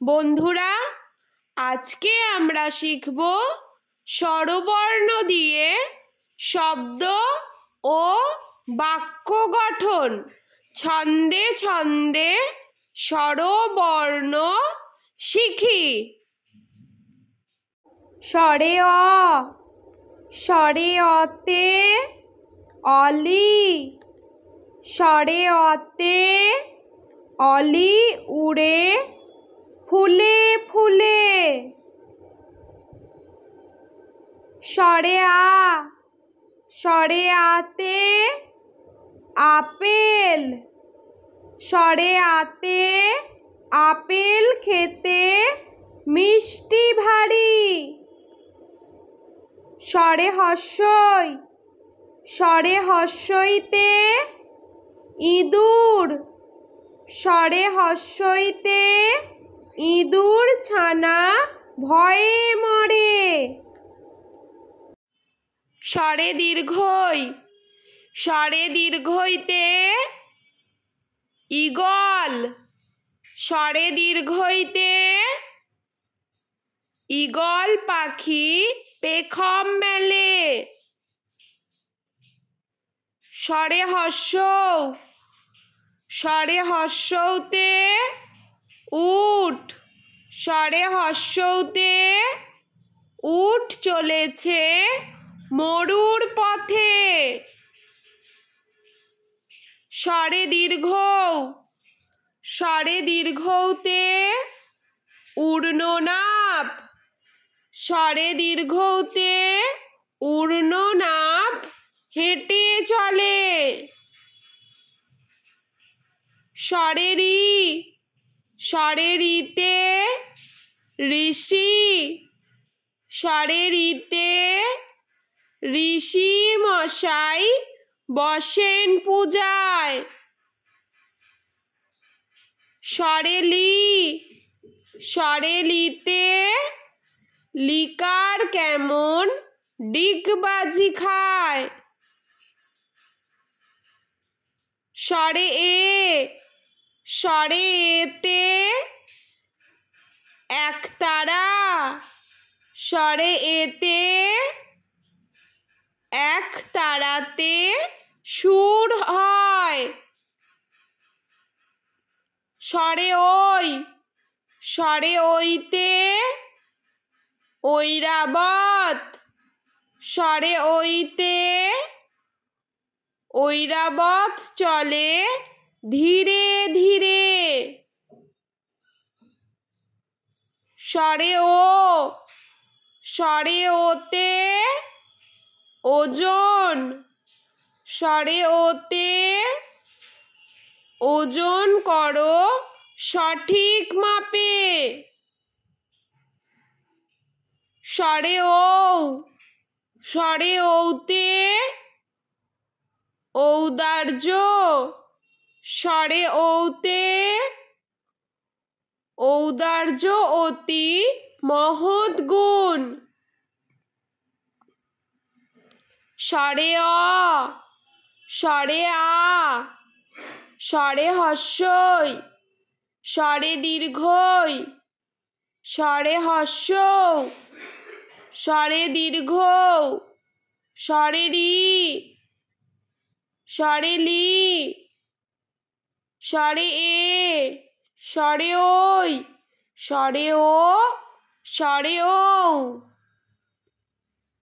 বন্ধুরা, আজকে আমরা শিখব স্বরবর্ণ দিয়ে শব্দ ও বাক্য গঠন। ছন্দে ছন্দে স্বরবর্ণ শিখি। স্বরে অ, স্বরে অতে অলি, স্বরে অতে অলি উড়ে ফুলে ফুলে। স্বরে আ, স্বরে আতে আপেল, স্বরে আতে আপেল খেতে মিষ্টি ভারী। স্বরে হর্ষই, স্বরে হর্ষইতে ইঁদুর, স্বরে হর্ষইতে ইঁদুর ছানা ভয়ে মরে। স্বরে দীর্ঘই, স্বরে দীর্ঘইতে ঈগল, স্বরে দীর্ঘইতে ঈগল পাখি পেখম মেলে। স্বরে হর্ষৌ, স্বরে হর্ষৌতে উট, স্বরে হর্ষৌতে উট চলেছে মরুর পথে। স্বরে দীর্ঘৌ, স্বরে দীর্ঘৌতে উড়ননাভ, স্বরে দীর্ঘৌতে উড়ননাভ হেঁটে চলে। স্বরে রি, স্বরে রিতে ঋষি, স্বরে রিতে ঋষি মশাই বসেন পূজায়। স্বরে লি, স্বরে লিতে লিকার কেমন ডিগবাজি খায়। স্বরে এ, স্বরে এতে একতারা, স্বরে এতে একতারাতে সুর হয়। স্বরে ওই, স্বরে ওইতে ঐরাবত, স্বরে ওইতে ঐরাবত চলে ধীরে ধীরে। স্বরে ও, স্বরে ওতে ওজন, স্বরে ওতে ওজন করো সঠিক মাপে। স্বরে ঔ, স্বরে ঔতে ঔদার্য, স্বরে ঔতে ঔদার্য অতি মহৎ গুণ। স্বরে অ, স্বরে আ, স্বরে হর্ষই, স্বরে দীর্ঘই, স্বরে হর্ষৌ, স্বরে দীর্ঘৌ, স্বরে রি, স্বরে লি, স্বরে এ, স্বরে ওই, স্বরে ও, স্বরে ঔ।